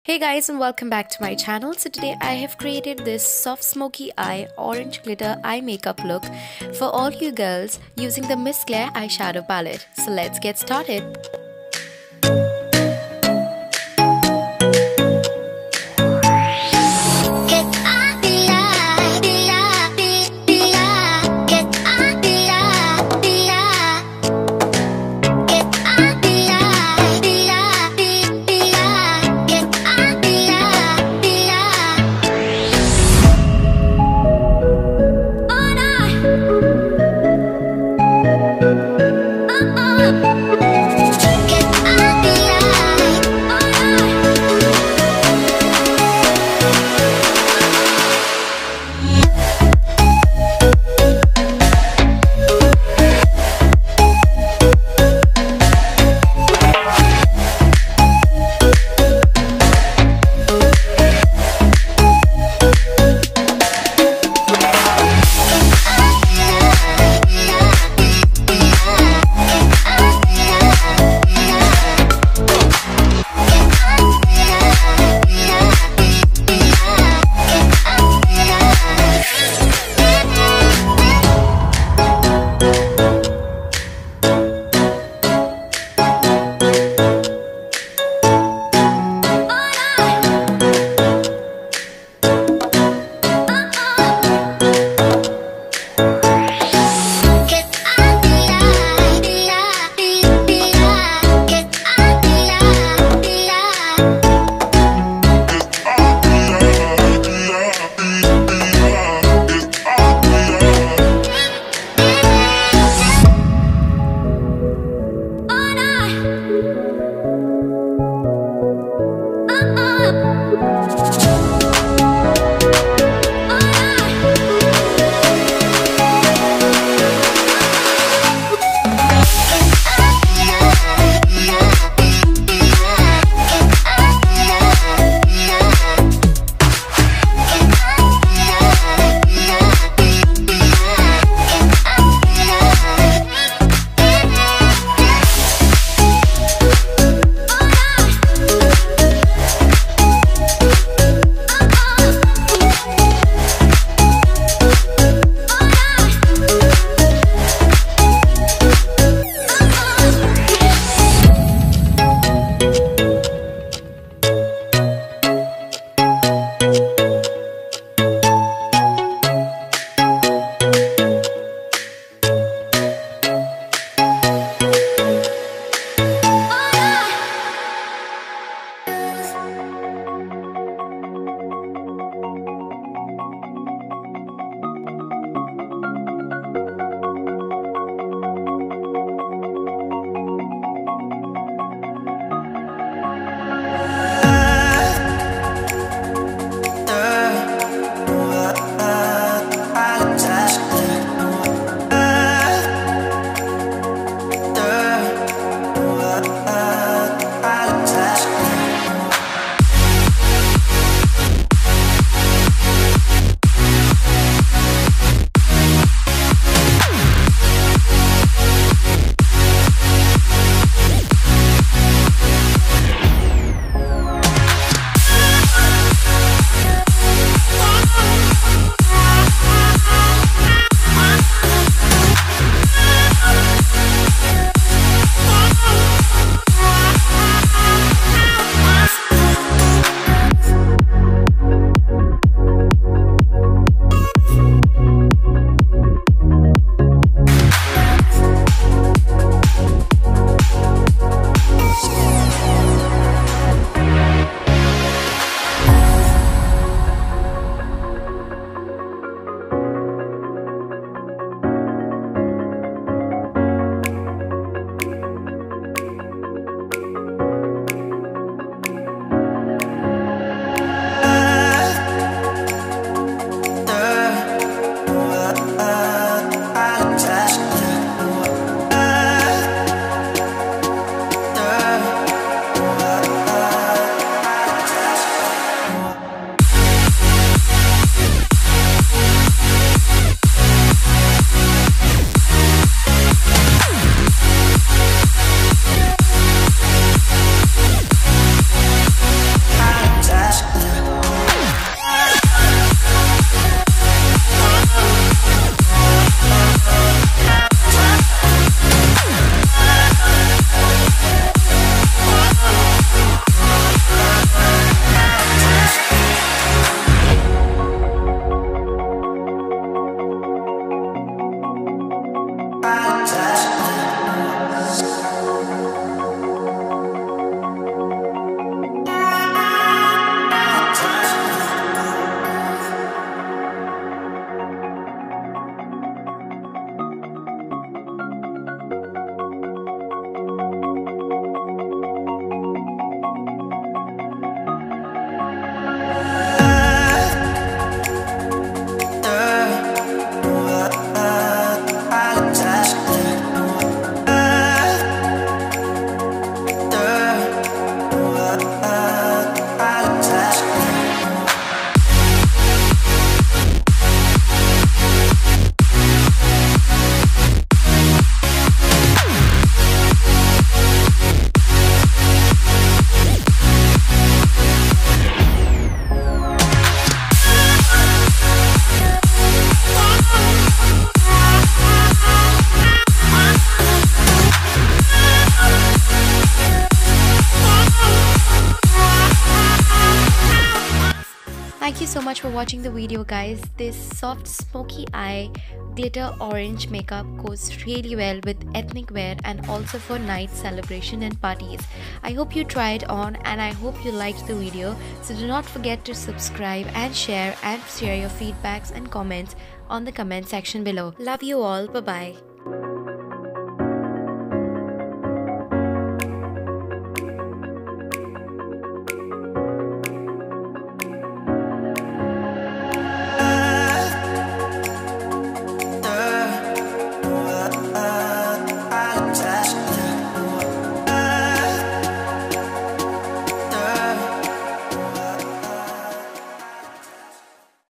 Hey guys, and welcome back to my channel. So today I have created this soft smoky eye orange glitter eye makeup look for all you girls using the Miss Claire eyeshadow palette. So let's get started. Thank you so much for watching the video, guys. This soft smoky eye glitter orange makeup goes really well with ethnic wear and also for night celebration and parties. I hope you try it on and I hope you liked the video. So do not forget to subscribe and share your feedbacks and comments on the comment section below. Love you all. Bye bye.